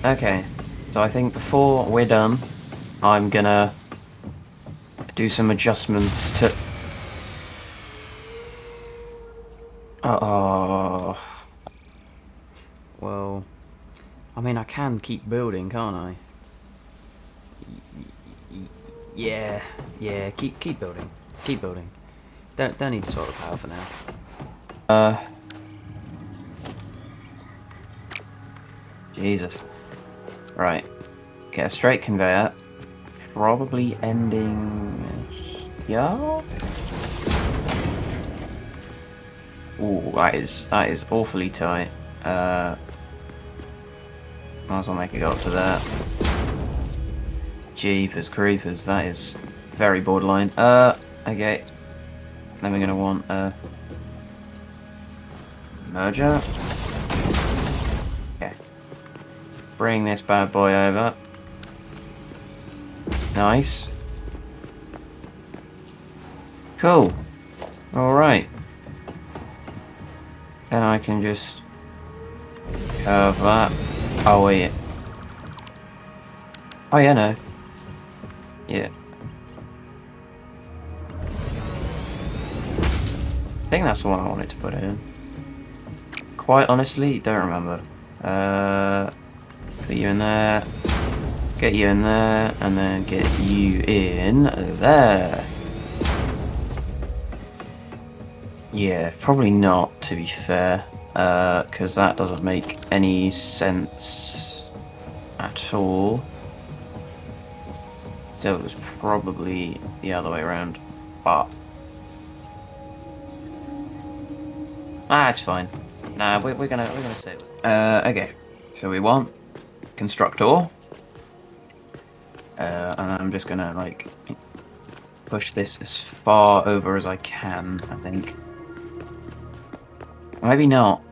Okay, so I think before we're done, I'm gonna do some adjustments to... Oh, well, I mean, I can keep building, can't I? Yeah, yeah, keep building. Keep building. Don't need solar power for now. Jesus. Right. Get a straight conveyor. Probably ending here. Ooh, that is awfully tight. Might as well make it go up to that. Jeepers creepers, that is very borderline. Okay. Then we're gonna want a merger. Okay. Bring this bad boy over. Nice. Cool. Alright. Then I can just curve that. Oh wait. Oh yeah, no. Yeah. I think that's the one I wanted to put in. Quite honestly, don't remember. Put you in there. Get you in there, and then get you in there. Yeah, probably not, to be fair, because that doesn't make any sense at all. So it was probably the other way around, but it's fine. Nah, we're gonna stay with it. Okay, so we want constructor, and I'm just gonna like push this as far over as I can. I think. Maybe not.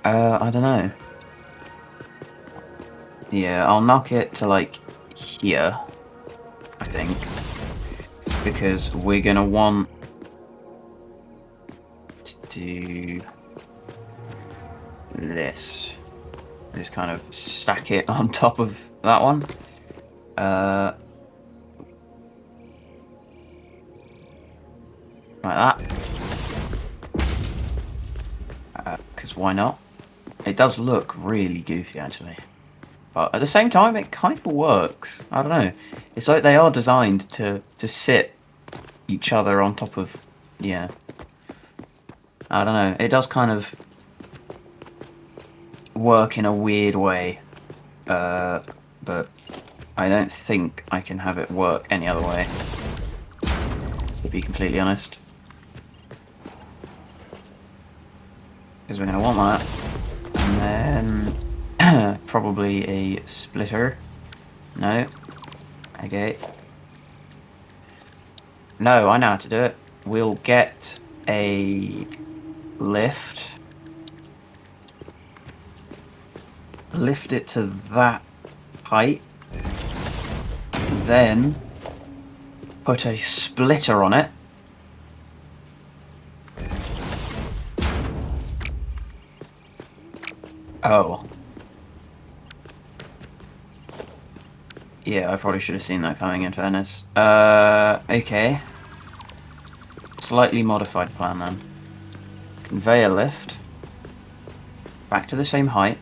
I don't know. Yeah, I'll knock it to like here, I think, because we're gonna want to do this. Just kind of stack it on top of that one. Like that. Because why not? It does look really goofy, actually. But at the same time, it kind of works. I don't know. It's like they are designed to sit each other on top of... Yeah. I don't know. It does kind of work in a weird way. But I don't think I can have it work any other way. To be completely honest. Because we're going to want that. And then probably a splitter. No. Okay. No, I know how to do it. We'll get a lift. Lift it to that height. Then put a splitter on it. Oh. Yeah, I probably should have seen that coming, in fairness. Okay. Slightly modified plan then. Conveyor lift. Back to the same height,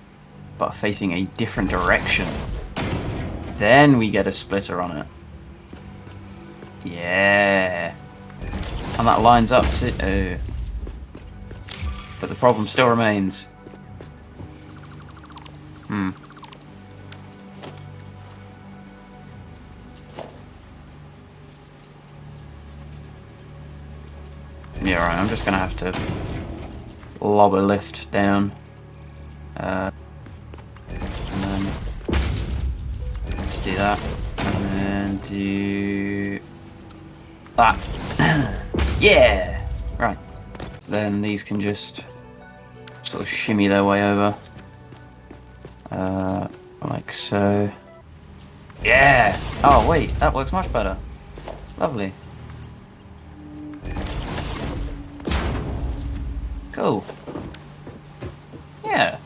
but facing a different direction. Then we get a splitter on it. Yeah. And that lines up to... Oh. But the problem still remains. Yeah, right, I'm just gonna have to lob a lift down. And then let's do that. And then do that. Yeah! Right. Then these can just sort of shimmy their way over. Like so. Yeah! Oh wait, that works much better. Lovely. Cool. Yeah.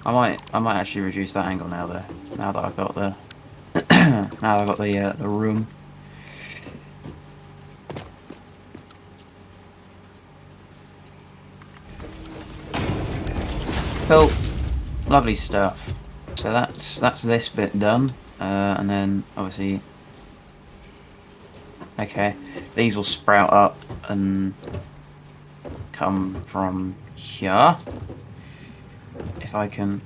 I might actually reduce that angle now though. Now that I've got the now that I've got the room. Cool, lovely stuff. So that's this bit done, and then obviously, okay, these will sprout up and come from here. If I can.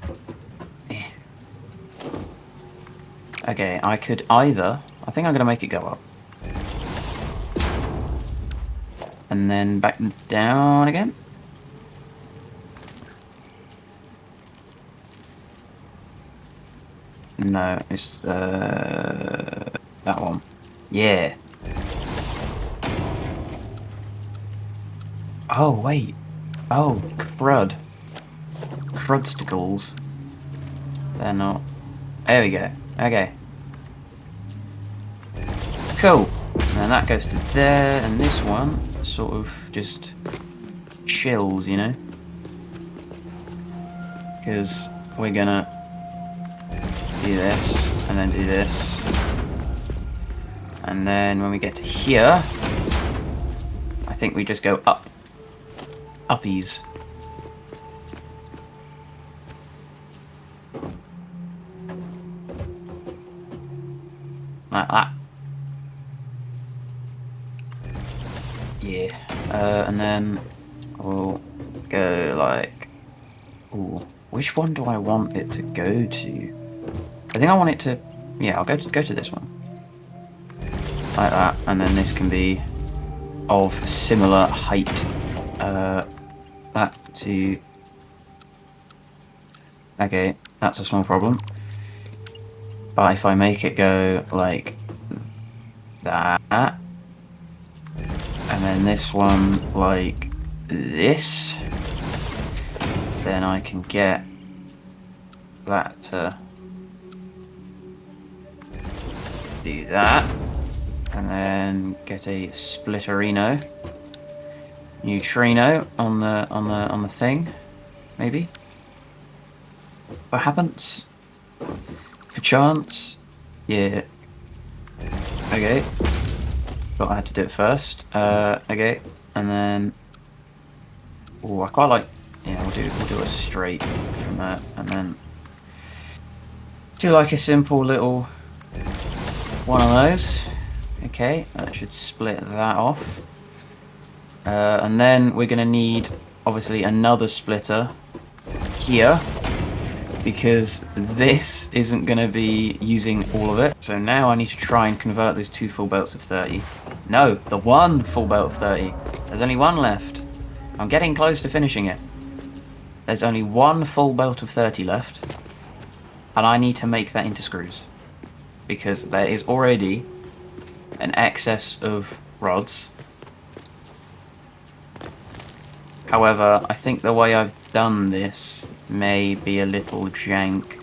Okay, I could either. I think I'm gonna make it go up, and then back down again. No, it's that one. Yeah. Oh wait. Oh crud. Crudsticles. They're not. There we go. Okay. Cool. And that goes to there, and this one sort of just chills, you know? Because we're gonna do this, and then do this. And then when we get to here, I think we just go up. Uppies. Like that. Yeah. And then we'll go like... Ooh. Which one do I want it to go to? I think I want it to... Yeah, I'll go to this one. Like that. And then this can be of similar height. That to... Okay, that's a small problem. But if I make it go like that, and then this one like this, then I can get that to do that, and then get a splitterino, neutrino on the thing, maybe. What happens? Perchance, yeah. Okay, but I had to do it first. Okay, and then. Oh, I quite like. Yeah, we'll do a straight from that, and then do like a simple little one of those. Okay, that should split that off. And then we're gonna need obviously another splitter here, because this isn't going to be using all of it. So now I need to try and convert those 2 full belts of 30. No, the 1 full belt of 30. There's only 1 left. I'm getting close to finishing it. There's only 1 full belt of 30 left. And I need to make that into screws. Because there is already an excess of rods. However, I think the way I've done this may be a little jank,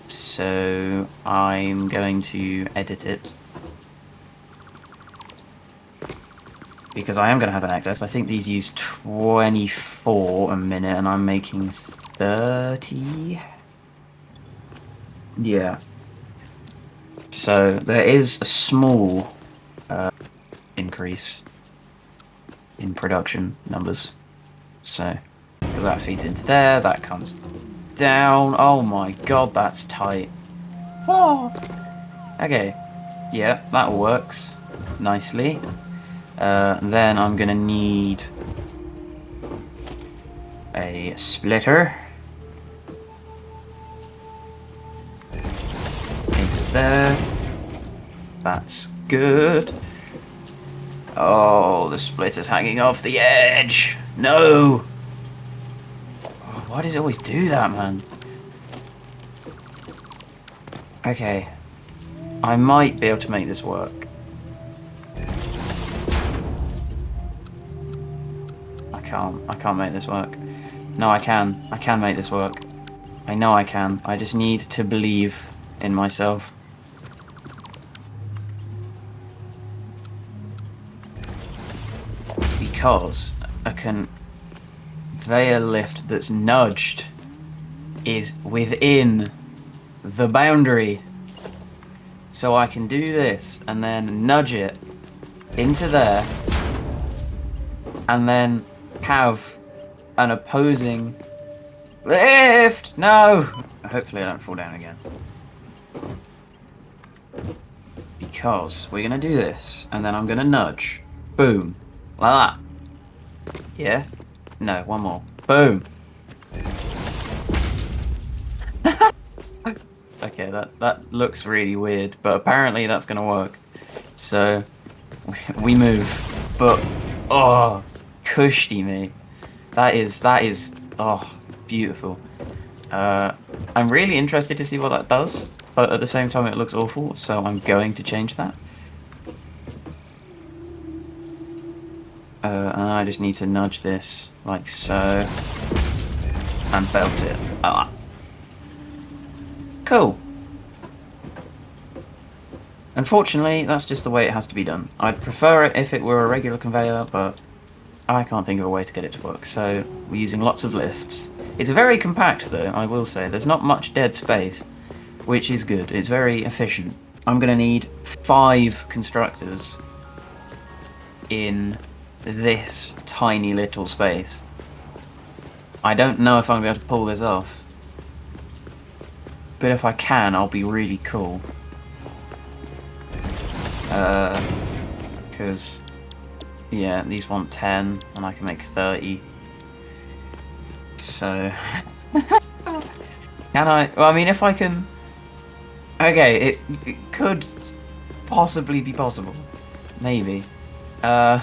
so I'm going to edit it, because I am going to have an excess. I think these use 24 a minute and I'm making 30. Yeah, so there is a small increase in production numbers, so because that feeds into there, that comes down. Oh my god, that's tight. Oh. Okay, yeah, that works nicely. Then I'm gonna need a splitter into there. That's good. Oh, the splitter's hanging off the edge. No. Oh, why does it always do that, man? Okay, I might be able to make this work. I can't make this work. No, I can make this work. I know I can. I just need to believe in myself. Because a conveyor lift that's nudged is within the boundary. So I can do this and then nudge it into there and then have an opposing lift. No! Hopefully I don't fall down again. Because we're going to do this and then I'm going to nudge. Boom. Like that. Yeah? No, one more. Boom. Okay, that looks really weird, but apparently that's gonna work. So we move, but oh, cushy me. That is oh, beautiful. I'm really interested to see what that does, but at the same time it looks awful, so I'm going to change that. And I just need to nudge this like so and belt it. Ah. Cool. Unfortunately, that's just the way it has to be done. I'd prefer it if it were a regular conveyor, but I can't think of a way to get it to work, so we're using lots of lifts. It's very compact though, I will say. There's not much dead space, which is good. It's very efficient. I'm going to need 5 constructors in this tiny little space. I don't know if I'm going to be able to pull this off. But if I can, I'll be really cool. Because, yeah, these want 10, and I can make 30. So, can I? Well, I mean, if I can... Okay, it could possibly be possible. Maybe. Yeah,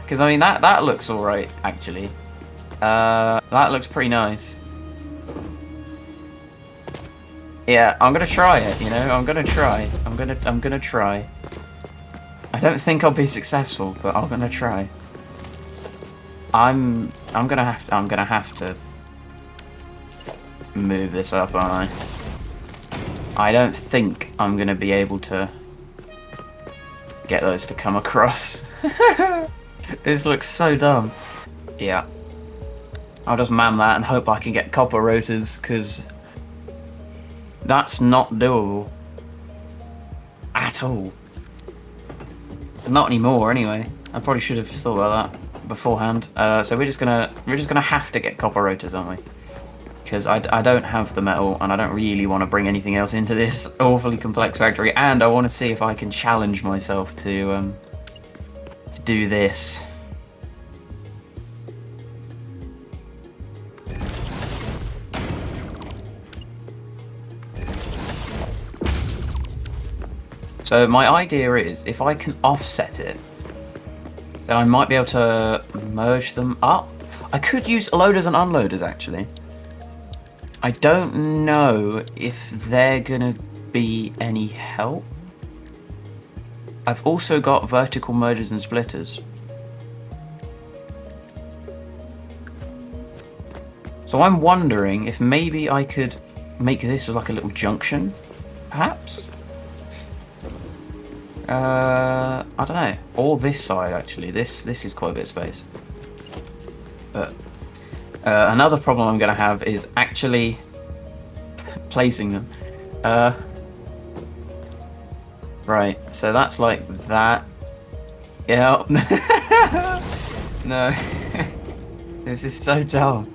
because, I mean, that looks alright, actually. That looks pretty nice. Yeah, I'm gonna try it, you know, I'm gonna try. I'm gonna try. I don't think I'll be successful, but I'm gonna try. I'm gonna have to move this up, aren't I? I don't think I'm gonna be able to get those to come across. This looks so dumb. Yeah. I'll just man that and hope I can get copper rotors, because that's not doable at all. Not anymore, anyway. I probably should have thought about that beforehand. So we're just gonna have to get copper rotors, aren't we? Because I don't have the metal, and I don't really want to bring anything else into this awfully complex factory. And I want to see if I can challenge myself to do this. So my idea is, if I can offset it, then I might be able to merge them up. I could use loaders and unloaders, actually. I don't know if they're gonna be any help. I've also got vertical mergers and splitters. So I'm wondering if maybe I could make this as like a little junction, perhaps? I don't know. Or this side, actually. This is quite a bit of space. But another problem I'm going to have is actually placing them. Right, so that's like that. Yeah. No. This is so dumb.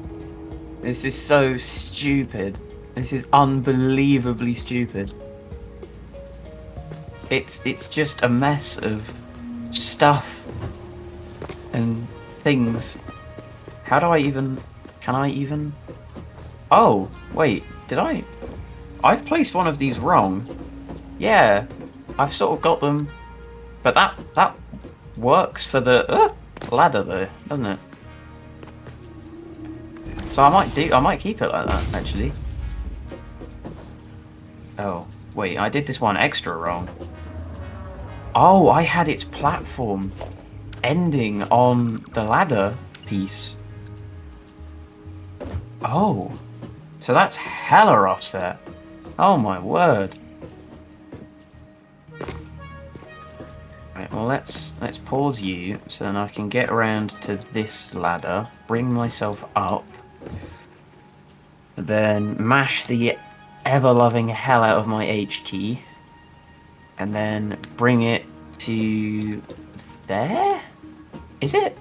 This is so stupid. This is unbelievably stupid. It's just a mess of stuff and things. How do I even... Can I even... Oh, wait, did I... I've placed one of these wrong. Yeah, I've sort of got them... But that works for the ladder though, doesn't it? So I might keep it like that, actually. Oh, wait, I did this one extra wrong. Oh, I had its platform ending on the ladder piece. Oh, so that's hella offset. Oh my word. Right, well let's pause you so then I can get around to this ladder, bring myself up, Then mash the ever-loving hell out of my H key. And then bring it to there? Is it?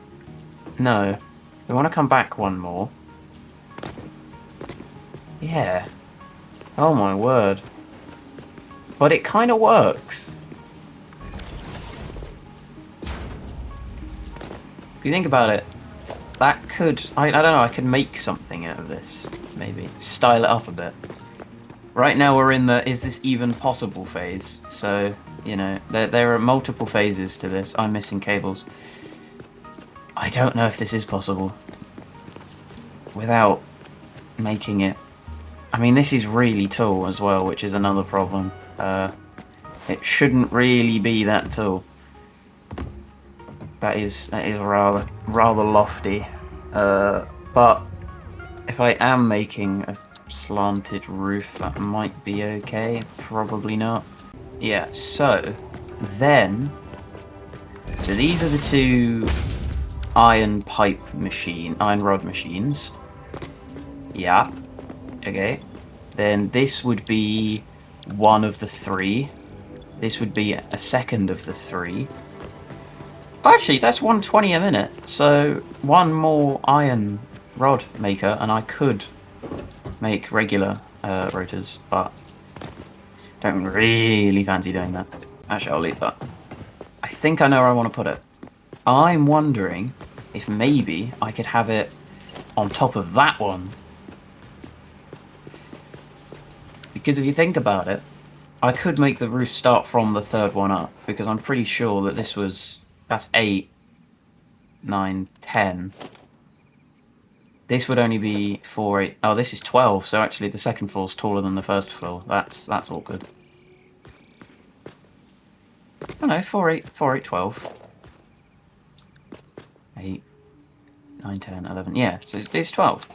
No. We want to come back one more. Yeah. Oh my word. But it kind of works. If you think about it, that could... I don't know, I could make something out of this. Maybe. Style it up a bit. Right now we're in the is this even possible phase. So, you know, there are multiple phases to this. I'm missing cables. I don't know if this is possible. Without making it... I mean, this is really tall as well, which is another problem. It shouldn't really be that tall. That is rather lofty. But if I am making a slanted roof, that might be okay. Probably not. Yeah, so these are the two iron rod machines. Yeah. Okay. Then this would be one of the three. This would be a second of the three. Actually, that's 120 a minute. So one more iron rod maker, and I could make regular rotors, but don't really fancy doing that. Actually, I'll leave that. I think I know where I want to put it. I'm wondering if maybe I could have it on top of that one. Because if you think about it, I could make the roof start from the third one up, because I'm pretty sure that this was... That's 8, 9, 10. This would only be 4, 8... Oh, this is 12, so actually the second floor's taller than the first floor. That's all good. Oh no, 4, 8, 4, 8, 12. 8, 9, 10, 11. Yeah, so it's 12.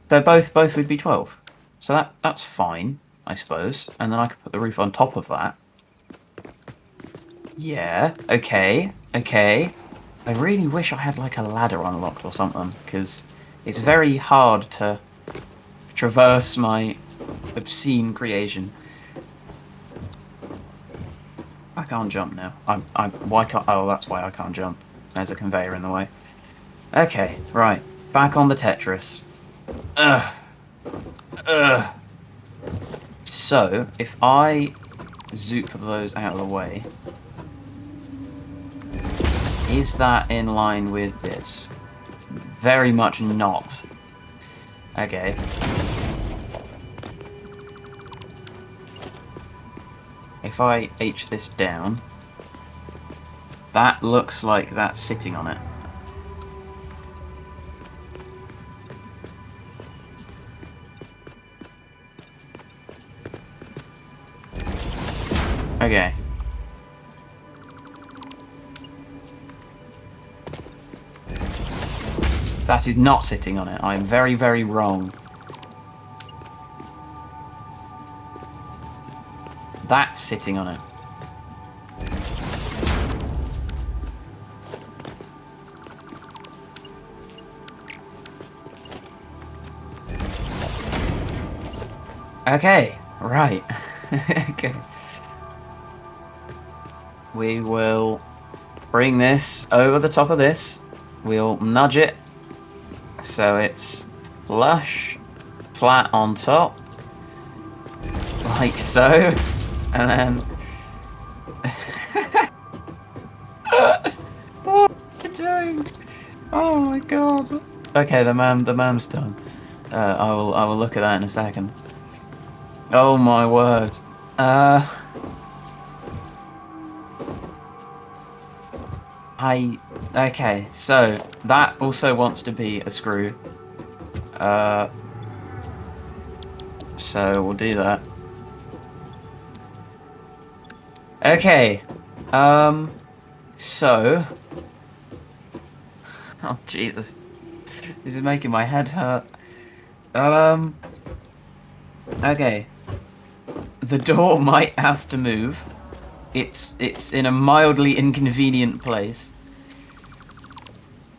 They're both would be 12. So that's fine, I suppose. And then I could put the roof on top of that. Yeah, okay. I really wish I had like a ladder unlocked or something, because it's very hard to traverse my obscene creation. I can't jump now. Why can't... Oh, that's why I can't jump. There's a conveyor in the way. Okay, right. Back on the Tetris. Ugh. So, if I zoop those out of the way... Is that in line with this? Very much not. Okay. If I H this down, that looks like that's sitting on it. Okay. That is not sitting on it. I'm very, very wrong. That's sitting on it. Okay, right. Okay. We will bring this over the top of this. We'll nudge it so it's flush, flat on top, like so, and then... What are you doing? Oh my god. Okay, the man's done. I will look at that in a second. Oh my word. Okay, so that also wants to be a screw. So we'll do that. Okay. So... Oh, Jesus. This is making my head hurt. Okay. The door might have to move. It's in a mildly inconvenient place.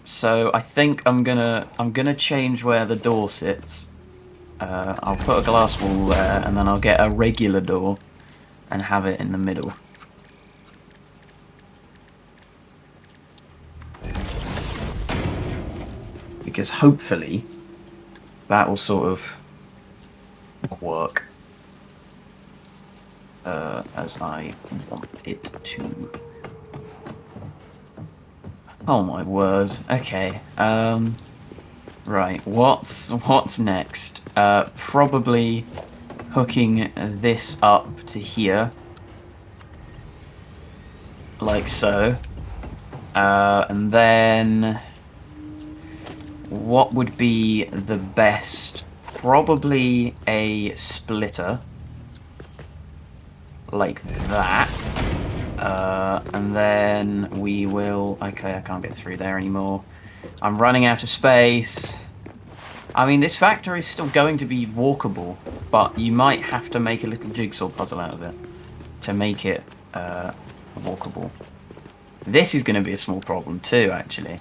So I think I'm gonna change where the door sits. I'll put a glass wall there, and then I'll get a regular door and have it in the middle. Because hopefully that will sort of work as I want it to. Oh my word. Okay. Right. What's next? Probably hooking this up to here, like so. And then what would be the best? Probably a splitter, like that. And then we will... Okay, I can't get through there anymore. I'm running out of space. I mean, this factory is still going to be walkable, but you might have to make a little jigsaw puzzle out of it to make it walkable. This is going to be a small problem too, actually.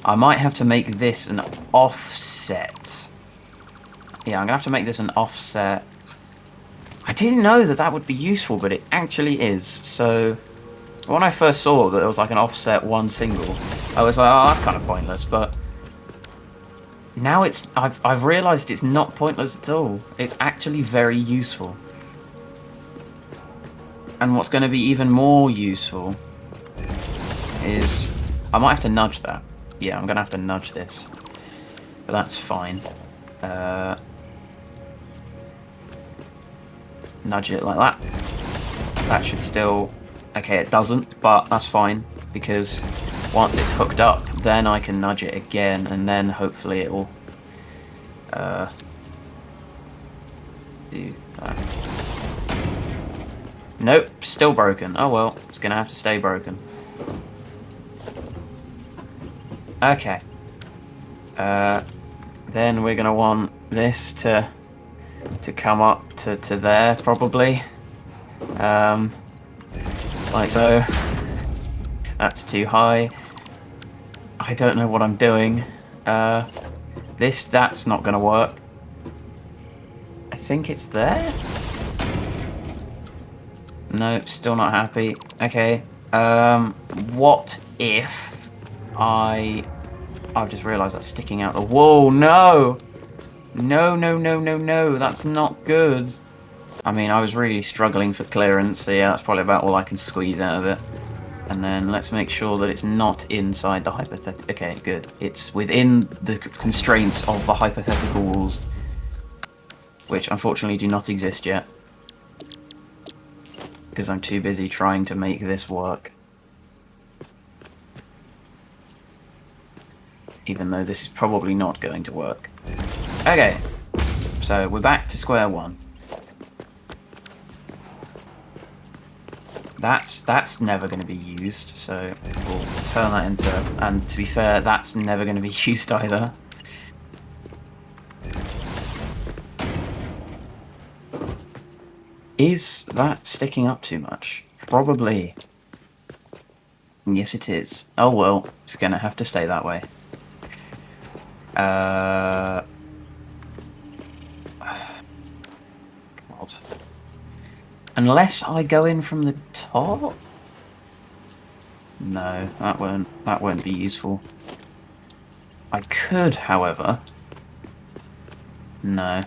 I might have to make this an offset. Yeah, I'm going to have to make this an offset. I didn't know that that would be useful, but it actually is. So, when I first saw that it was like an offset one single, I was like, oh, that's kind of pointless, but now I've realised it's not pointless at all. It's actually very useful. And what's going to be even more useful is... I might have to nudge that. Yeah, I'm going to have to nudge this. But that's fine. Nudge it like that. That should still... Okay, it doesn't, but that's fine. Because once it's hooked up, then I can nudge it again, and then hopefully it will do that. Nope, still broken. Oh well, it's going to have to stay broken. Okay. Then we're going to want this to come up to there, probably. Like so. That's too high. I don't know what I'm doing. That's not going to work. I think it's there? Nope, still not happy. Okay. What if I've just realised that's sticking out the wall. No! No, no, no, no, no. That's not good. I mean, I was really struggling for clearance, so yeah, that's probably about all I can squeeze out of it. And then let's make sure that it's not inside the hypothetical... Okay, good. It's within the constraints of the hypothetical walls, which unfortunately do not exist yet, because I'm too busy trying to make this work. Even though this is probably not going to work. Okay, so we're back to square one. That's never going to be used, so we'll turn that into... And to be fair, that's never going to be used either. Is that sticking up too much? Probably. Yes, it is. Oh well, it's going to have to stay that way. God. Unless I go in from the top? No, that won't be useful. I could, however. No.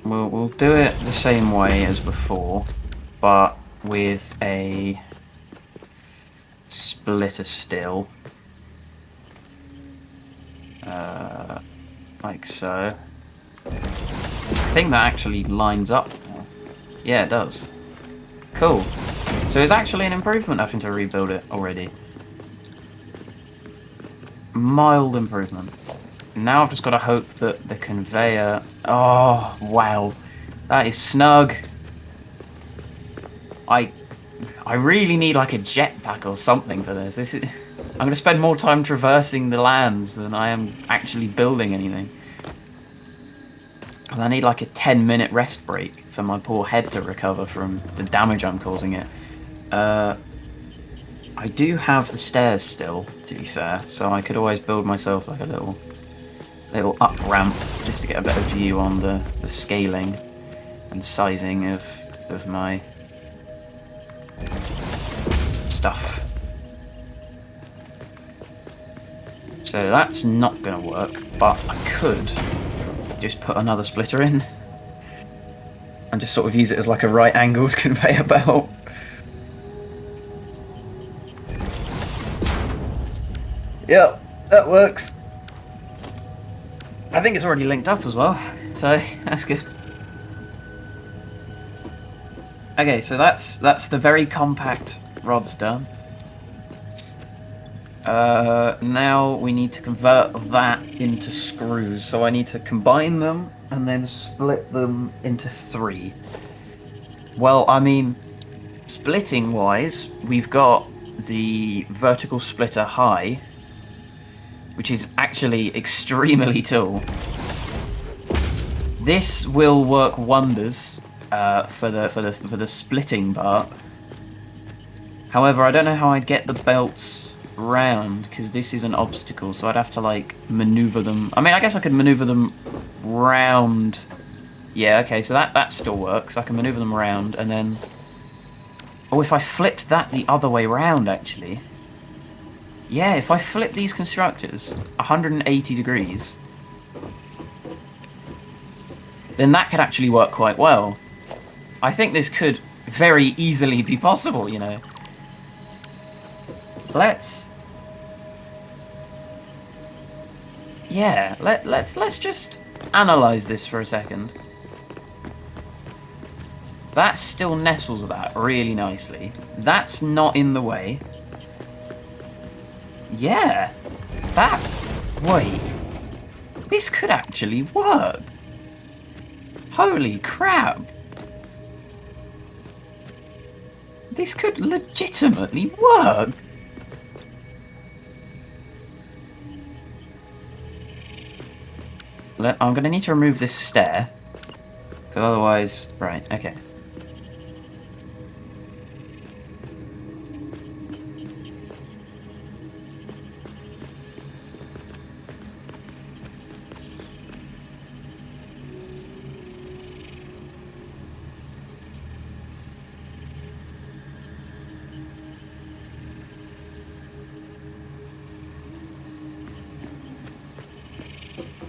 We'll do it the same way as before, but with a splitter still. Like so. I think that actually lines up. Yeah, it does. Cool. So it's actually an improvement having to rebuild it already. Mild improvement. Now I've just got to hope that the conveyor... Oh, wow. That is snug. I really need like a jetpack or something for this. I'm going to spend more time traversing the lands than I am actually building anything. And I need like a 10-minute rest break for my poor head to recover from the damage I'm causing it. I do have the stairs still, to be fair, so I could always build myself like a little little up ramp just to get a better view on the scaling and sizing of my stuff. So that's not going to work, but I could just put another splitter in and just sort of use it as like a right-angled conveyor belt. Yep, that works. I think it's already linked up as well, so that's good. Okay, so that's the very compact rods done. Now we need to convert that into screws. So I need to combine them and then split them into 3. Well, I mean, splitting wise, we've got the vertical splitter high, which is actually extremely tall. This will work wonders for the splitting part. However, I don't know how I'd get the belts round, because this is an obstacle, so I'd have to like maneuver them. I mean, I guess I could maneuver them round. Yeah, okay, so that still works. I can maneuver them around, and then if I flipped that the other way round, actually, yeah, if I flip these constructors 180 degrees, then that could actually work quite well. I think this could very easily be possible, you know. Let's just analyze this for a second. That still nestles that really nicely. That's not in the way. Yeah. Wait. This could actually work. Holy crap. This could legitimately work. I'm going to need to remove this stair, because otherwise... Right, okay.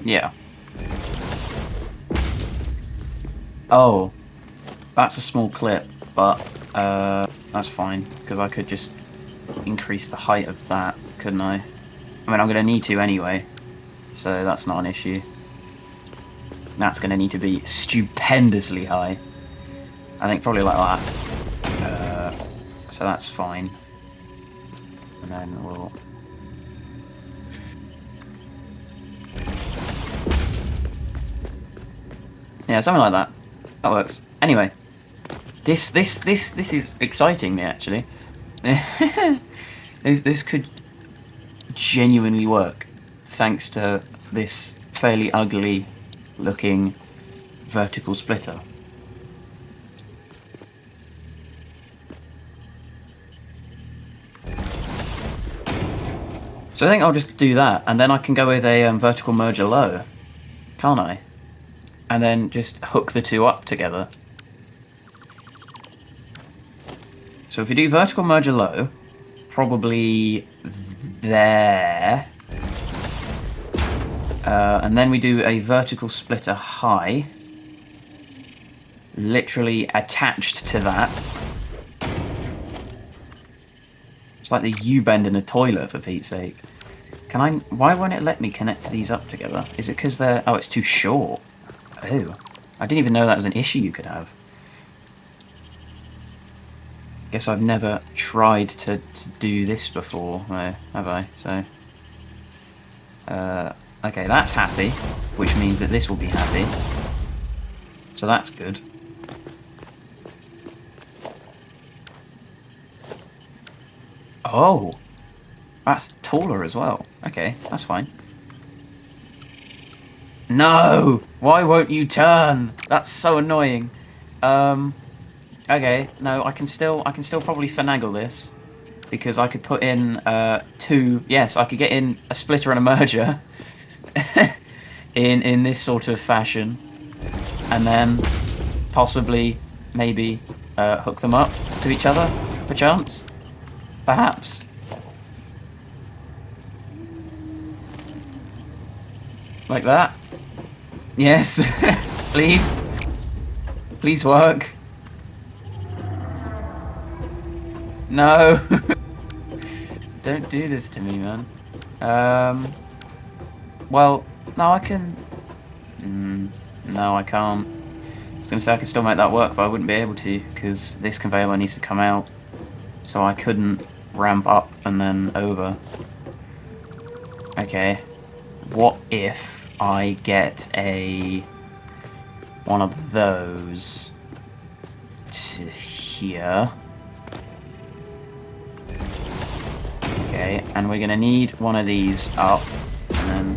Yeah. Oh, that's a small clip, but that's fine, because I could just increase the height of that, couldn't I? I mean, I'm going to need to anyway, so that's not an issue. That's going to need to be stupendously high. I think probably like that. So that's fine. And then we'll... Yeah, something like that. That works. Anyway, this is exciting me, actually. This could genuinely work, thanks to this fairly ugly looking vertical splitter. So I think I'll just do that, and then I can go with a vertical merger low, can't I? And then just hook the two up together. So if we do vertical merger low, probably there. And then we do a vertical splitter high, literally attached to that. It's like the U-bend in a toilet, for Pete's sake. Why won't it let me connect these up together? Is it because they're... Oh, it's too short. Oh, I didn't even know that was an issue you could have. Guess I've never tried to do this before, have I? So, okay, that's happy, which means that this will be happy. So that's good. Oh, that's taller as well. Okay, that's fine. No! Why won't you turn? That's so annoying. Okay, no, I can still probably finagle this, because I could put in 2. Yes, I could get in a splitter and a merger, in this sort of fashion, and then possibly maybe hook them up to each other, perchance, perhaps. Like that. Yes, please. Please work. No. Don't do this to me, man. Well, no, I can... no, I can't. I was going to say I could still make that work, but I wouldn't be able to, because this conveyor needs to come out. So I couldn't ramp up and then over. Okay. What if I get one of those to here? Okay, and we're gonna need one of these up, and then...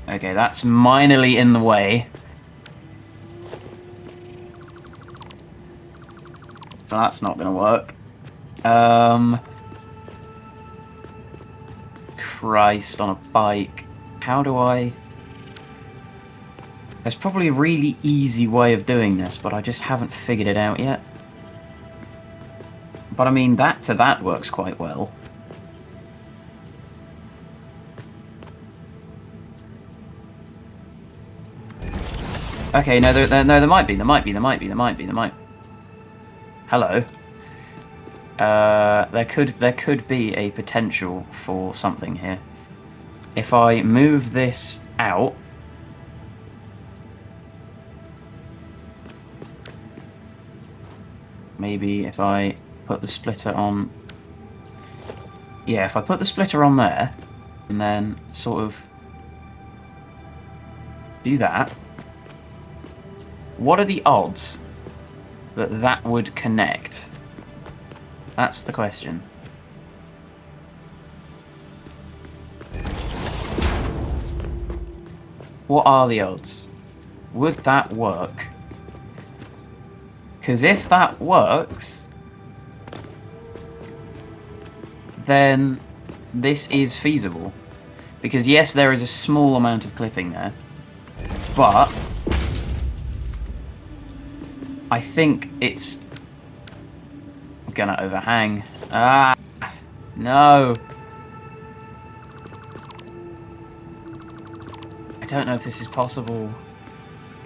Okay, that's minorly in the way. So that's not gonna work. Christ on a bike. How do I... There's probably a really easy way of doing this, but I just haven't figured it out yet. But I mean, that works quite well. Okay, no, there might be. Hello. There could be a potential for something here. If I move this out, maybe if I put the splitter on... Yeah, if I put the splitter on there, and then sort of do that, what are the odds that that would connect? That's the question. What are the odds? Would that work? Because if that works, then this is feasible. Because yes, there is a small amount of clipping there, but I think it's gonna overhang. Ah, no. I don't know if this is possible.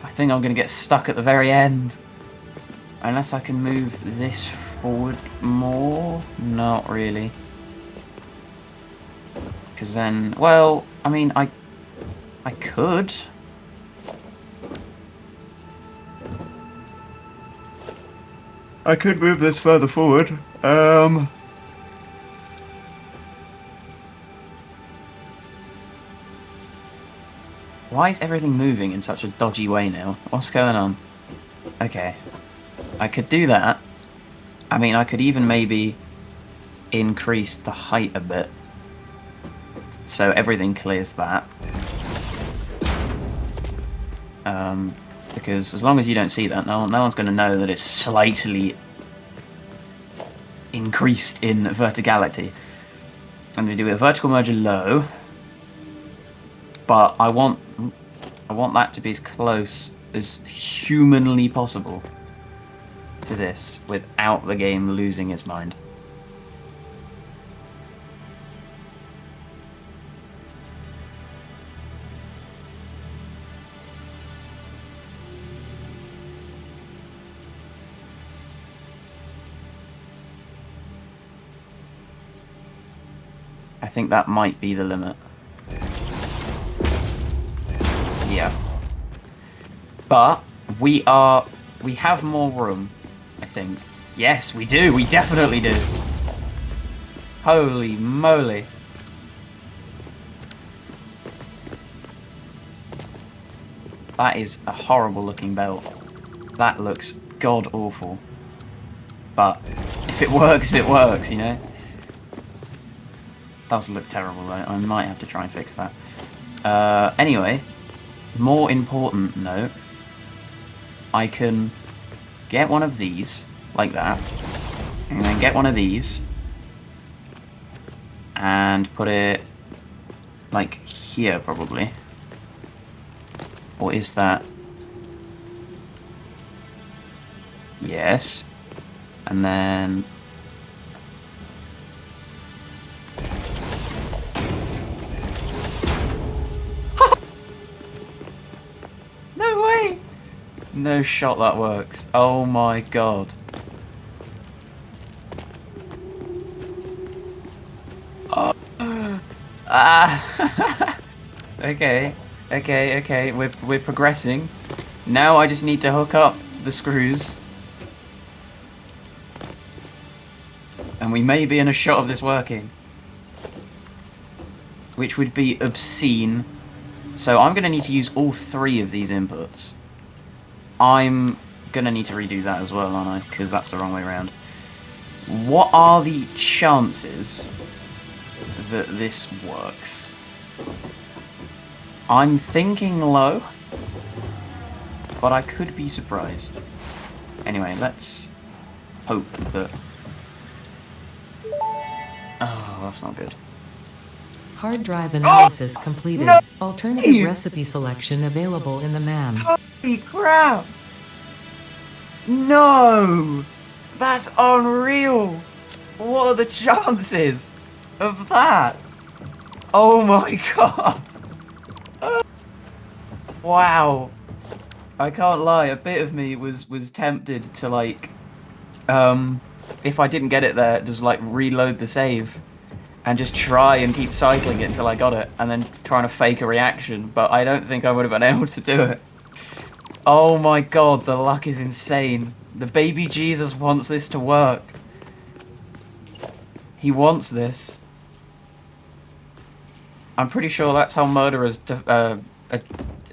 I think I'm gonna get stuck at the very end. Unless I can move this forward more? Not really. Because then, well, I mean, I could. I could move this further forward. Why is everything moving in such a dodgy way now? What's going on? Okay. I could do that. I mean, I could even maybe increase the height a bit. So everything clears that. Because as long as you don't see that, no one's going to know that it's slightly increased in verticality. I'm going to do a vertical merger low, but I want that to be as close as humanly possible to this without the game losing its mind. I think that might be the limit. Yeah. But we have more room, I think. Yes, we do. We definitely do. Holy moly. That is a horrible looking belt. That looks god awful. But if it works, it works, you know? Does look terrible though. I might have to try and fix that. Anyway, more important note, I can get one of these like that, and then get one of these and put it like here probably. Or is that... Yes. And then... No way! No shot that works. Oh my god. Oh. Ah. Okay. Okay. We're progressing. Now I just need to hook up the screws. And we may be in a shot of this working. Which would be obscene. So I'm going to need to use all 3 of these inputs. I'm going to need to redo that as well, aren't I? Because that's the wrong way around. What are the chances that this works? I'm thinking low, but I could be surprised. Anyway, let's hope that... Oh, that's not good. Hard drive analysis completed. No! Alternative recipe selection available in the MAM. Holy crap! No! That's unreal! What are the chances of that? Oh my god! Wow. I can't lie, a bit of me was tempted to, like, if I didn't get it there, just, like, reload the save and just try and keep cycling it until I got it, and then trying to fake a reaction, but I don't think I would have been able to do it. Oh my god, the luck is insane. The baby Jesus wants this to work. He wants this. I'm pretty sure that's how murderers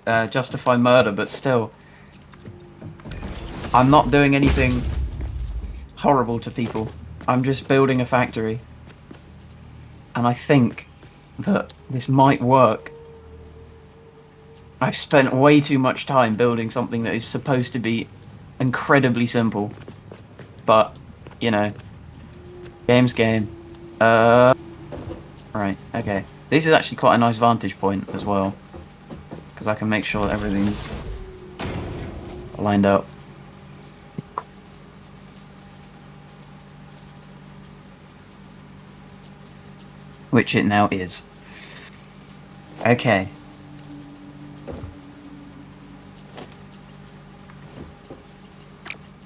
justify murder, but still. I'm not doing anything horrible to people. I'm just building a factory. And I think that this might work. I've spent way too much time building something that is supposed to be incredibly simple. But, you know, game's game. Right, okay. This is actually quite a nice vantage point as well. Because I can make sure that everything's lined up. Which it now is. Okay.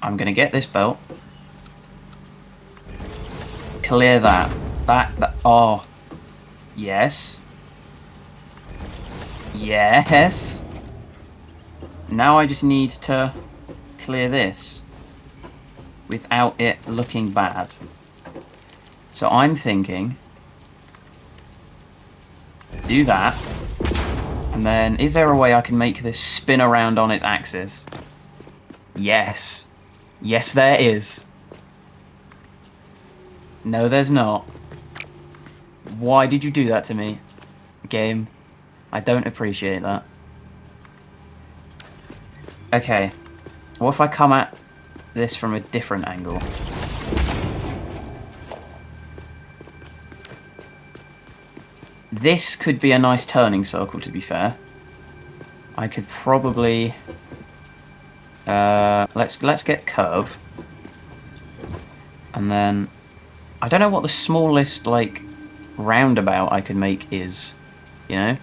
I'm gonna get this belt. Clear that. That. Oh. Yes. Yes. Now I just need to clear this without it looking bad. So I'm thinking, do that, and then is there a way I can make this spin around on its axis? Yes. Yes, there is. No, there's not. Why did you do that to me, game? I don't appreciate that. Okay. What if I come at this from a different angle? This could be a nice turning circle, to be fair. I could probably... let's get curve. And then... I don't know what the smallest, like, roundabout I could make is. You know?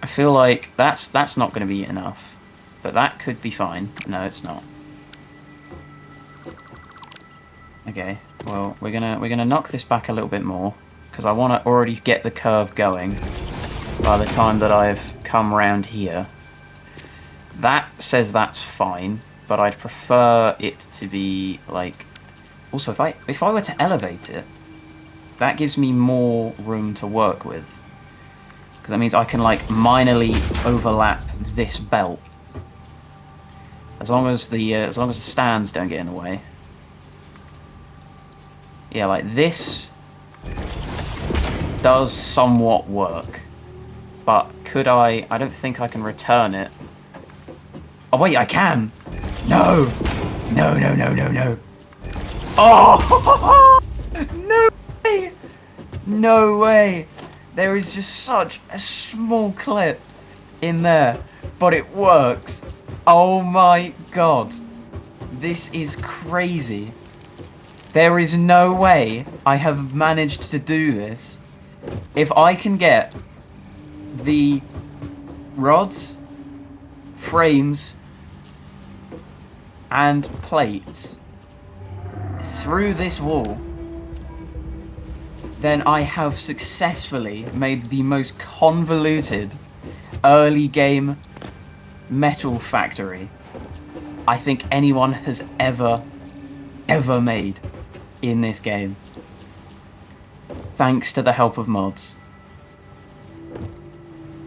I feel like that's not going to be enough. But that could be fine. No, it's not. Okay, well, we're gonna knock this back a little bit more, because I want to already get the curve going by the time that I've come round here. That says that's fine, but I'd prefer it to be, like... Also, if I were to elevate it, that gives me more room to work with. Because that means I can, like, minorly overlap this belt. As long as the stands don't get in the way. Yeah, like, this does somewhat work. But could I... I don't think I can return it. Oh, wait, I can! No! No, no, no, no, no. Oh! No way! No way! There is just such a small clip in there, but it works. Oh my god. This is crazy. There is no way I have managed to do this. If I can get the rods, frames, and plates through this wall, then I have successfully made the most convoluted early game metal factory I think anyone has ever made in this game. Thanks to the help of mods.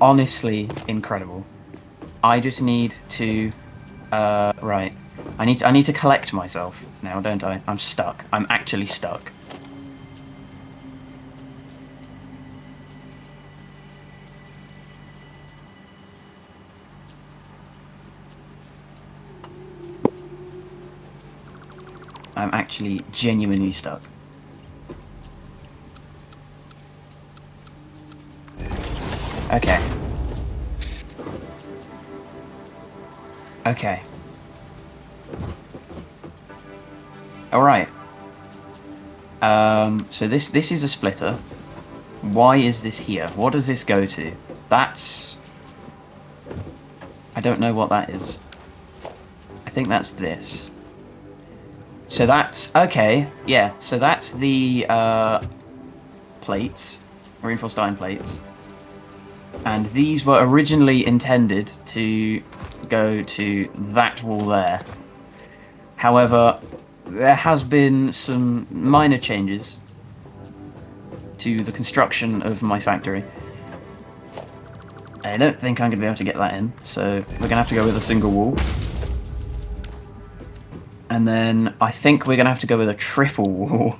Honestly, incredible. I just need to, right. I need to collect myself now, don't I? I'm stuck. I'm actually stuck. I'm actually genuinely stuck. Okay. Okay. Alright. So this is a splitter. Why is this here? What does this go to? That's... I don't know what that is. I think that's this. So that's... Okay, yeah. So that's the plates. Reinforced iron plates. And these were originally intended to go to that wall there. However, there has been some minor changes to the construction of my factory. I don't think I'm going to be able to get that in, so we're going to have to go with a single wall. And then I think we're going to have to go with a triple wall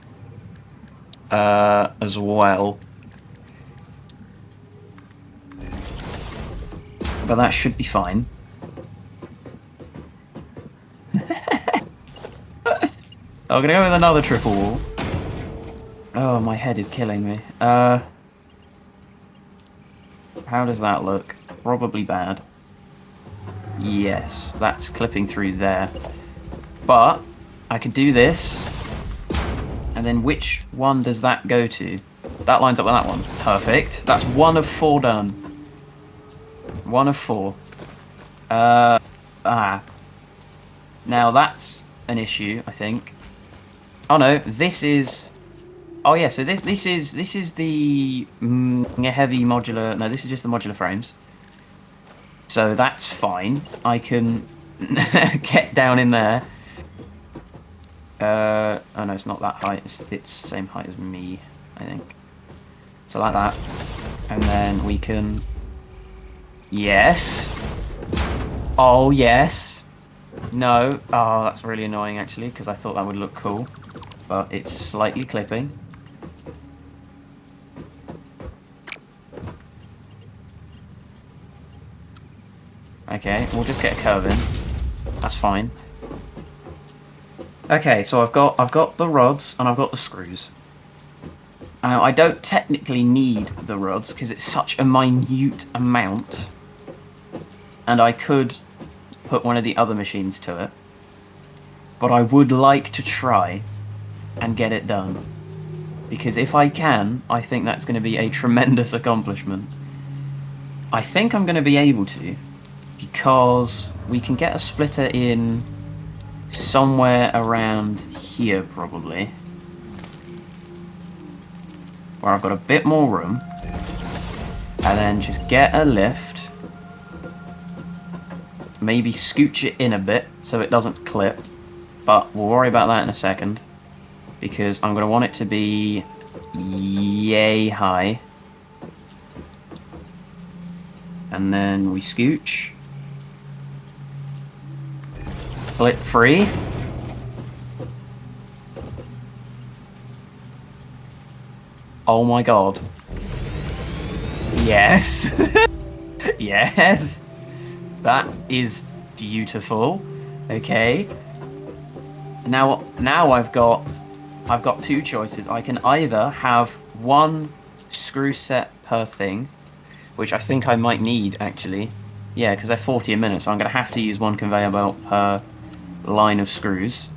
as well. But that should be fine. I'm going to go with another triple wall. Oh, my head is killing me. How does that look? Probably bad. Yes, that's clipping through there. But I could do this. And then which one does that go to? That lines up with that one. Perfect. That's 1 of 4 done. 1 of 4. Now that's an issue, I think. Oh no, this is... Oh yeah, so this is the heavy modular... No, this is just the modular frames. So that's fine. I can get down in there. Oh no, it's not that height. It's the same height as me, I think. So like that. And then we can... Yes! Oh, yes! No. Oh, that's really annoying, actually, because I thought that would look cool. But it's slightly clipping. Okay, we'll just get a curve in. That's fine. Okay, so I've got the rods and I've got the screws. I don't technically need the rods because it's such a minute amount, and I could put one of the other machines to it. But I would like to try and get it done, because if I can, I think that's going to be a tremendous accomplishment. I think I'm going to be able to, because we can get a splitter in somewhere around here, probably, where I've got a bit more room, and then just get a lift, maybe scooch it in a bit so it doesn't clip, but we'll worry about that in a second, because I'm going to want it to be yay high. And then we scooch. Flip free. Oh my god. Yes. Yes. That is beautiful. Okay. Now I've got 2 choices. I can either have 1 screw set per thing, which I think I might need, actually. Yeah, because they're 40 a minute, so I'm going to have to use one conveyor belt per line of screws,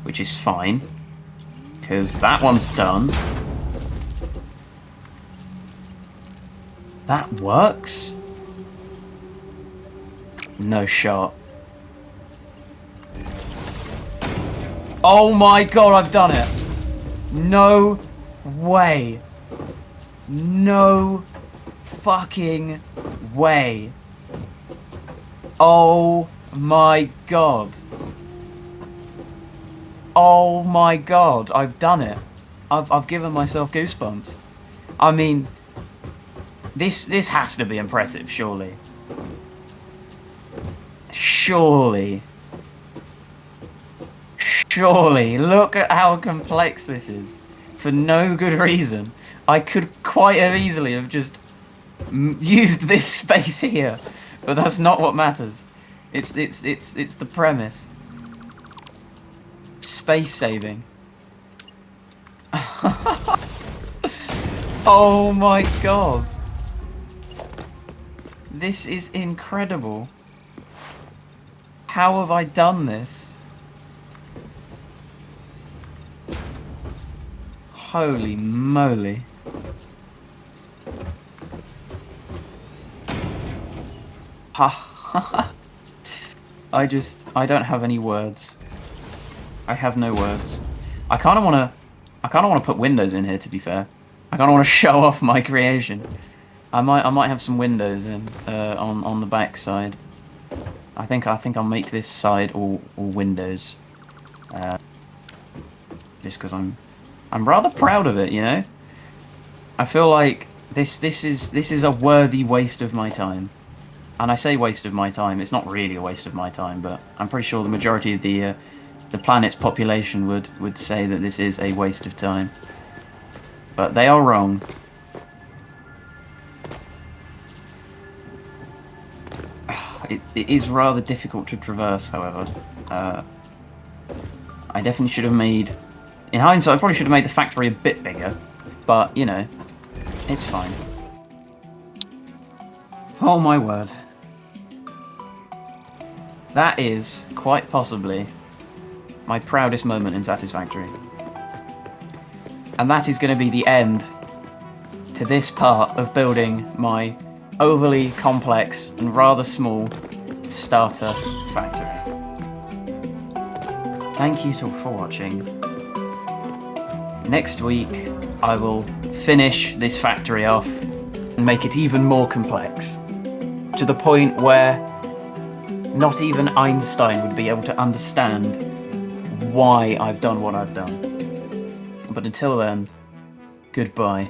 which is fine, because that one's done. That works? No shot. Oh my god, I've done it! No way. No fucking way. Oh my god. Oh my god, I've done it. I've given myself goosebumps. I mean, this has to be impressive, surely. Surely. Surely, look at how complex this is. For no good reason. I could quite have easily have just used this space here, but that's not what matters. It's the premise. Space saving. Oh my god. This is incredible. How have I done this? Holy moly. I don't have any words. I have no words. I kind of want to put windows in here, to be fair. I kind of want to show off my creation. I might have some windows in on the back side. I think I'll make this side all windows. Just because I'm rather proud of it, you know. I feel like this is a worthy waste of my time. And I say waste of my time, it's not really a waste of my time, but I'm pretty sure the majority of the planet's population would say that this is a waste of time. But they are wrong. It is rather difficult to traverse, however. I definitely should have made... In hindsight, I probably should have made the factory a bit bigger. But, you know, it's fine. Oh my word. That is, quite possibly, my proudest moment in Satisfactory. And that is going to be the end to this part of building my overly complex and rather small starter factory. Thank you for watching. Next week, I will finish this factory off and make it even more complex, to the point where not even Einstein would be able to understand why I've done what I've done. But until then, goodbye.